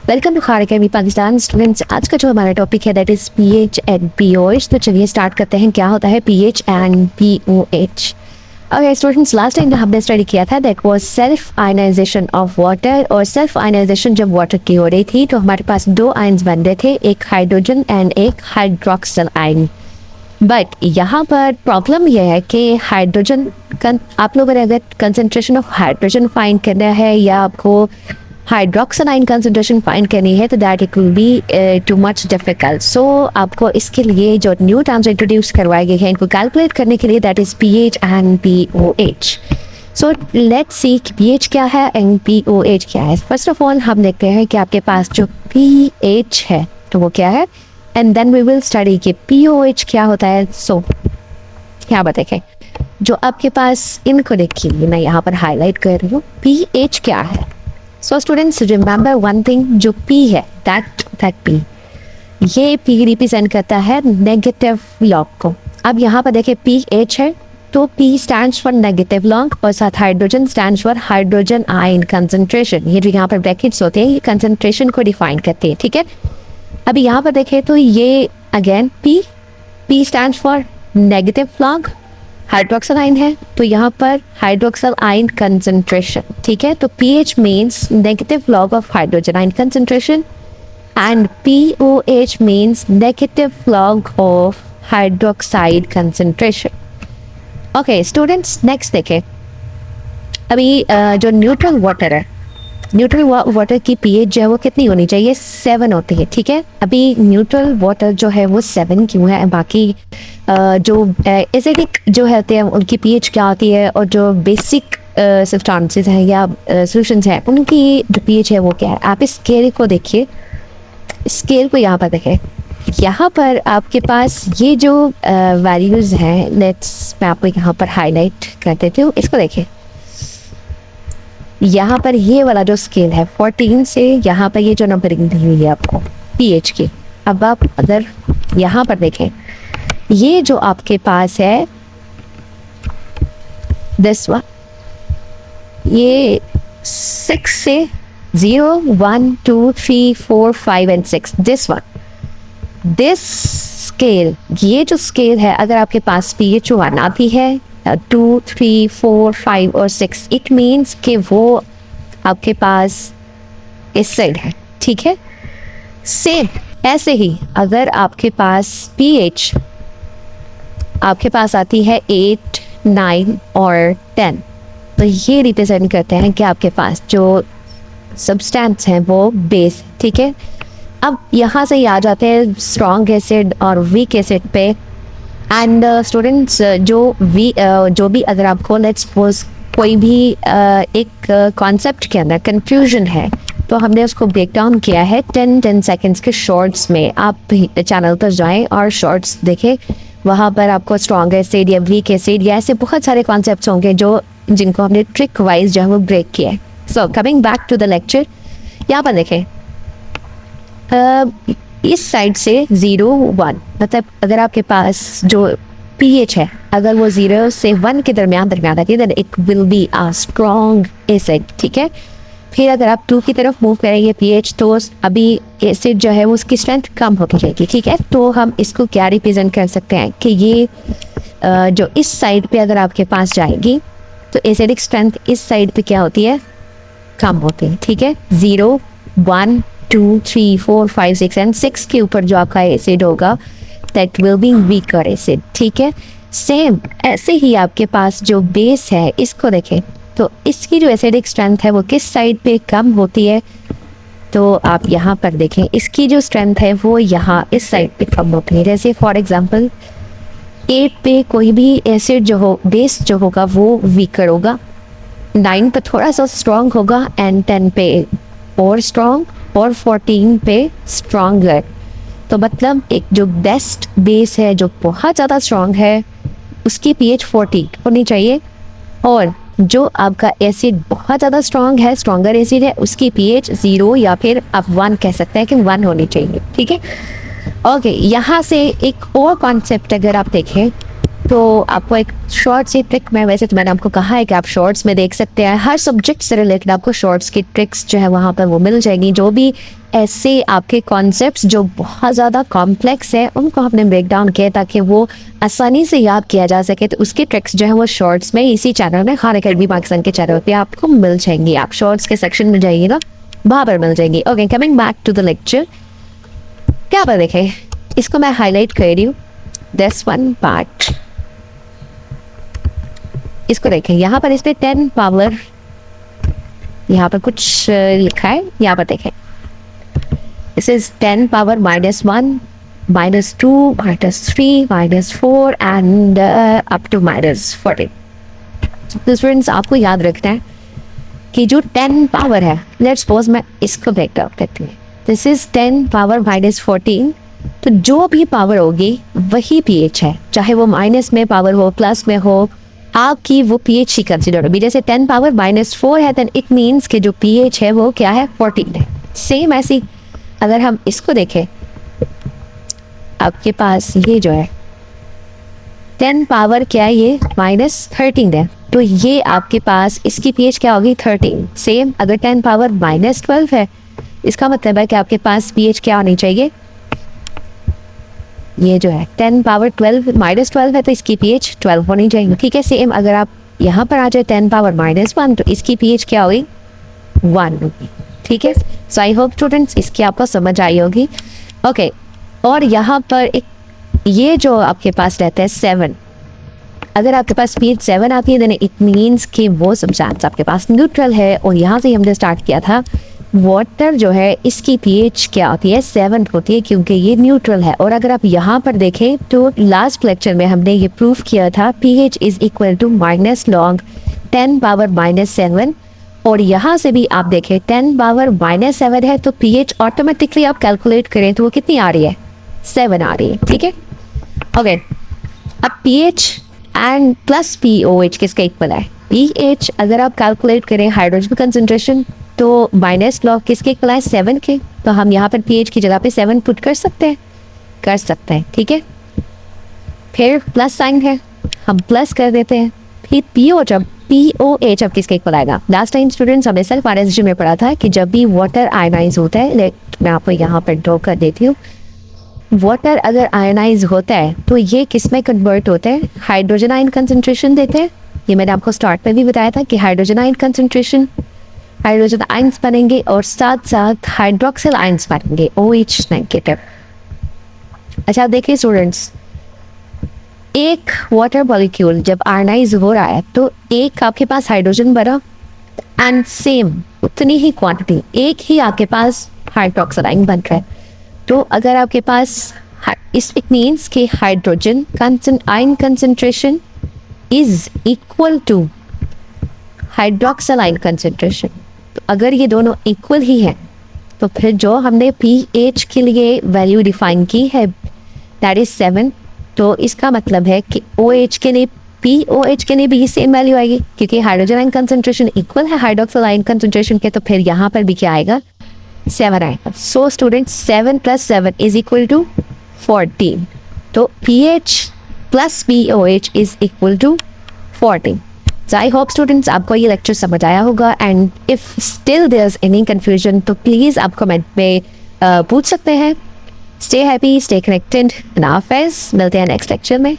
Welcome to Khan Academy Pakistan. Students, आज का जो हमारा टॉपिक है that is pH and pOH. तो चलिए स्टार्ट करते हैं क्या होता है pH and pOH. Okay students, last time हमने स्टडी किया था that was self ionization of water. और सेल्फ आयनाइजेशन जब वाटर की हो रही थी तो हमारे पास दो आयन्स बन रहे थे, एक हाइड्रोजन एंड एक हाइड्रोक्सिल आयन। बट यहाँ पर प्रॉब्लम यह है कि हाइड्रोजन आप लोगों ने अगर कंसनट्रेशन ऑफ हाइड्रोजन फाइंड करना है या आपको हाइड्रोक्सिल आयन कंसंट्रेशन फाइंड करनी है तो that it will be too much difficult. So आपको इसके लिए जो न्यू टर्म्स इंट्रोड्यूस करवाए गए हैं इनको कैलकुलेट करने के लिए that is pH and pOH. So let's see pH क्या है एंड पीओएच क्या है। फर्स्ट ऑफ ऑल हम देखते हैं कि आपके पास जो पीएच है तो वो क्या है, and then we will study कि पीओएच क्या होता है। सो क्या बताएं, जो आपके पास इनको देखिए, मैं यहाँ पर हाईलाइट कर रही हूँ पीएच क्या है। So students remember one thing, जो P है दैट P, ये P रिप्रेजेंट करता है नेगेटिव लॉग को। अब यहाँ पर देखिए pH है तो P stands for negative log और साथ hydrogen stands for hydrogen ion concentration. ये जो यहाँ पर ब्रैकेट्स होते हैं ये कंसंट्रेशन को डिफाइन करते हैं, ठीक है। अभी यहाँ पर देखें तो ये again P stands for negative log, hydroxyl ion है तो यहाँ पर हाइड्रोक्सिल आयन कंसंट्रेशन, ठीक है। तो pH means negative log of hydrogen ion concentration and pOH means negative log of hydroxide concentration. Okay students, next देखें। अभी जो न्यूट्रल वाटर है, न्यूट्रल वाटर की पीएच जो है वो कितनी होनी चाहिए, 7 होती है, ठीक है। अभी न्यूट्रल वाटर जो है वो 7 क्यों है, बाकी जो एसिडिक जो होते हैं उनकी पीएच क्या होती है और जो बेसिक सब्सटेंसेस हैं या सॉल्यूशंस हैं उनकी जो पीएच है वो क्या है। आप इस स्केल को देखिए, स्केल को यहाँ पर देखें, यहाँ पर आपके पास ये जो वैल्यूज़ हैं, लेट्स मैं आपको यहाँ पर हाईलाइट कर देती हूँ, इसको देखिए। यहाँ पर ये वाला जो स्केल है 14 से यहाँ पर ये जो नंबरिंग दी हुई है आपको पीएच की। अब आप अगर यहाँ पर देखें, ये जो आपके पास है दिस वन, ये 6 से 0 1 2 3 4 5 and 6, this one, this scale, ये जो स्केल है अगर आपके पास पीएच 1 आती है 2 3 4 5 और 6, इट मीन्स कि वो आपके पास इस साइड है, ठीक है। सेम ऐसे ही अगर आपके पास पीएच आपके पास आती है 8 9 और 10 तो ये रिप्रेजेंट करते हैं कि आपके पास जो सब्सटेंस है वो बेस, ठीक है। अब यहाँ से ही आ जाते हैं स्ट्रॉन्ग एसिड और वीक एसिड पे। एंड स्टूडेंट्स जो भी अगर आपको लेट्स सपोज कोई भी एक कॉन्सेप्ट के अंदर कंफ्यूजन है तो हमने उसको ब्रेक डाउन किया है 10 सेकेंड्स के शॉर्ट्स में। आप चैनल पर जाएं और शॉर्ट्स देखें, वहाँ पर आपको स्ट्रॉन्ग एसिड या वीक एसिड या ऐसे बहुत सारे कॉन्सेप्ट्स होंगे जिनको हमने ट्रिक वाइज जो है वो ब्रेक किया है। So coming back to the lecture, यहाँ पर देखें इस साइड से 0 1, मतलब अगर आपके पास जो पीएच है अगर वो 0 से 1 के दरमियान आती है then it will be a strong acid, ठीक है। फिर अगर आप 2 की तरफ मूव करेंगे पीएच तो अभी एसिड जो है वो उसकी स्ट्रेंथ कम होती जाएगी, ठीक है। तो हम इसको क्या रिप्रेजेंट कर सकते हैं कि ये जो इस साइड पे अगर आपके पास जाएगी तो एसिडिक स्ट्रेंथ इस साइड पे क्या होती है, कम होती है, ठीक है। 0 1 2 3 4 5 6 एंड 6 के ऊपर जो आपका एसिड होगा that will be weaker acid, ठीक है। सेम ऐसे ही आपके पास जो बेस है इसको देखें तो इसकी जो एसिडिक स्ट्रेंथ है वो किस साइड पे कम होती है, तो आप यहाँ पर देखें इसकी जो स्ट्रेंथ है वो यहाँ इस साइड पे कम होती है। जैसे फॉर एग्जांपल 8 पे कोई भी एसिड जो हो बेस जो होगा वो वीकर होगा, 9 पे थोड़ा सा स्ट्रॉन्ग होगा एंड 10 पे और स्ट्रॉन्ग और 14 पे स्ट्रॉन्गर। तो मतलब एक जो बेस्ट बेस है जो बहुत ज़्यादा स्ट्रॉन्ग है उसकी पीएच 40 होनी चाहिए, और जो आपका एसिड बहुत ज़्यादा स्ट्रॉन्ग है स्ट्रॉन्गर एसिड है उसकी पीएच 0 या फिर आप 1 कह सकते हैं कि 1 होनी चाहिए, ठीक है। ओके यहाँ से एक और कॉन्सेप्ट अगर आप देखें तो आपको एक शॉर्ट सी ट्रिक में, वैसे तो मैंने आपको कहा है कि आप शॉर्ट्स में देख सकते हैं, हर सब्जेक्ट से रिलेटेड आपको शॉर्ट्स की ट्रिक्स जो है वहाँ पर वो मिल जाएंगी। जो भी ऐसे आपके कॉन्सेप्ट्स जो बहुत ज़्यादा कॉम्प्लेक्स है उनको हमने ब्रेक डाउन किया ताकि वो आसानी से याद किया जा सके। तो उसकी ट्रिक्स जो है वो शॉर्ट्स में इसी चैनल में, खान अकेडमी पाकिस्तान के चैनल पे आपको मिल जाएंगी। आप शॉर्ट्स के सेक्शन में जाइएगा, वहाँ पर मिल जाएंगी। Okay, coming back to the lecture, क्या पर देखें, इसको मैं हाईलाइट कर रही हूँ, दिस वन पार्ट, इसको देखें। यहाँ पर इसमें 10 पावर, यहाँ पर कुछ लिखा है, यहाँ पर देखें, this is 10 power -1, -2, -3, -4 and up to -14। तो स्टूडेंट्स आपको याद रखना है कि जो 10 पावर है, लेट्स सपोज मैं इसको ब्रेक डाउन करती हूँ, दिस इज 10 पावर -14। तो जो भी पावर होगी वही पीएच है, चाहे वो माइनस में पावर हो, प्लस में हो, आपकी वो पीएच ही कंसिडर होगी। जैसे 10 पावर -4 है, देन इट मीन्स कि जो पीएच है वो क्या है, 14 है। सेम ऐसी अगर हम इसको देखें, आपके पास ये जो है 10 पावर क्या है, ये -13 है, तो ये आपके पास इसकी पीएच क्या होगी, 13। सेम अगर 10 पावर -12 है, इसका मतलब है कि आपके पास पीएच क्या होनी चाहिए, ये जो है 10 पावर -12 है, तो इसकी पीएच 12 होनी चाहिए। ठीक है, सेम अगर आप यहाँ पर आ जाए 10 पावर -1, तो इसकी पीएच क्या होगी, 1 होगी। ठीक है, सो आई होप स्टूडेंट्स इसकी आपको समझ आई होगी। ओके, और यहाँ पर एक ये जो आपके पास रहता है 7, अगर आपके पास पीएच 7 आती है, देन इट मीन्स कि वो सब्सटेंस आपके पास न्यूट्रल है। और यहाँ से हमने स्टार्ट किया था, वाटर जो है इसकी पीएच क्या होती है, 7 होती है, क्योंकि ये न्यूट्रल है। और अगर आप यहाँ पर देखें तो लास्ट लेक्चर में हमने ये प्रूफ किया था, pH is equal to -log 10 power -7। और यहाँ से भी आप देखें 10 पावर -7 है, तो पीएच ऑटोमेटिकली आप कैलकुलेट करें तो वो कितनी आ रही है, 7 आ रही है। ठीक है, ओके, अब पीएच एंड प्लस पीओएच किसका इक्वल है, पीएच अगर आप कैलकुलेट करें हाइड्रोजन कंसंट्रेशन, तो -log किसके इक्वल है, 7 के। तो हम यहाँ पर पीएच की जगह पे 7 पुट कर सकते हैं, ठीक है। फिर प्लस साइन है, हम प्लस कर देते हैं। फिर पीओएच अब किसके इक्वल आएगा, लास्ट टाइम स्टूडेंट्स हमने सेल्फ आयनाइजेशन में पढ़ा था कि जब भी वाटर आयनाइज होता है, मैं आपको यहाँ पर ड्रॉ कर देती हूँ, वाटर अगर आयनाइज होता है तो ये किस में कन्वर्ट होता है, हाइड्रोजन आयन कंसंट्रेशन देते हैं। ये मैंने आपको स्टार्ट में भी बताया था कि hydrogen ion concentration, hydrogen ions बनेंगे और साथ साथ हाइड्रोक्सिल आयंस बनेंगे, OH-। अच्छा देखिए स्टूडेंट्स, एक वाटर मॉलिक्यूल जब आयनाइज हो रहा है तो एक आपके पास हाइड्रोजन बना, एंड सेम उतनी ही क्वांटिटी एक ही आपके पास हाइड्रोक्सिल आयन बन रहा है। तो अगर आपके पास इट मीन्स कि hydrogen ion concentration is equal to hydroxyl ion concentration. तो अगर ये दोनों इक्वल ही हैं, तो फिर जो हमने पीएच के लिए वैल्यू डिफाइन की है दैट इज 7, तो इसका मतलब है कि OH के लिए, पीओएच के लिए भी सेम वैल्यू आएगी, क्योंकि हाइड्रोजन आयन कंसंट्रेशन इक्वल है हाइड्रोक्सिल आयन कंसंट्रेशन के। तो फिर यहाँ पर भी क्या आएगा, 7 आएगा। So students 7 + 7 is equal to 14। तो pH plus pOH is equal to 14। So I hope students आपको ये लेक्चर समझ आया होगा, and if still there is any confusion तो प्लीज़ आप कमेंट में पूछ सकते हैं। Stay happy, stay connected, Allah हाफ़िज़, मिलते हैं नेक्स्ट लेक्चर में।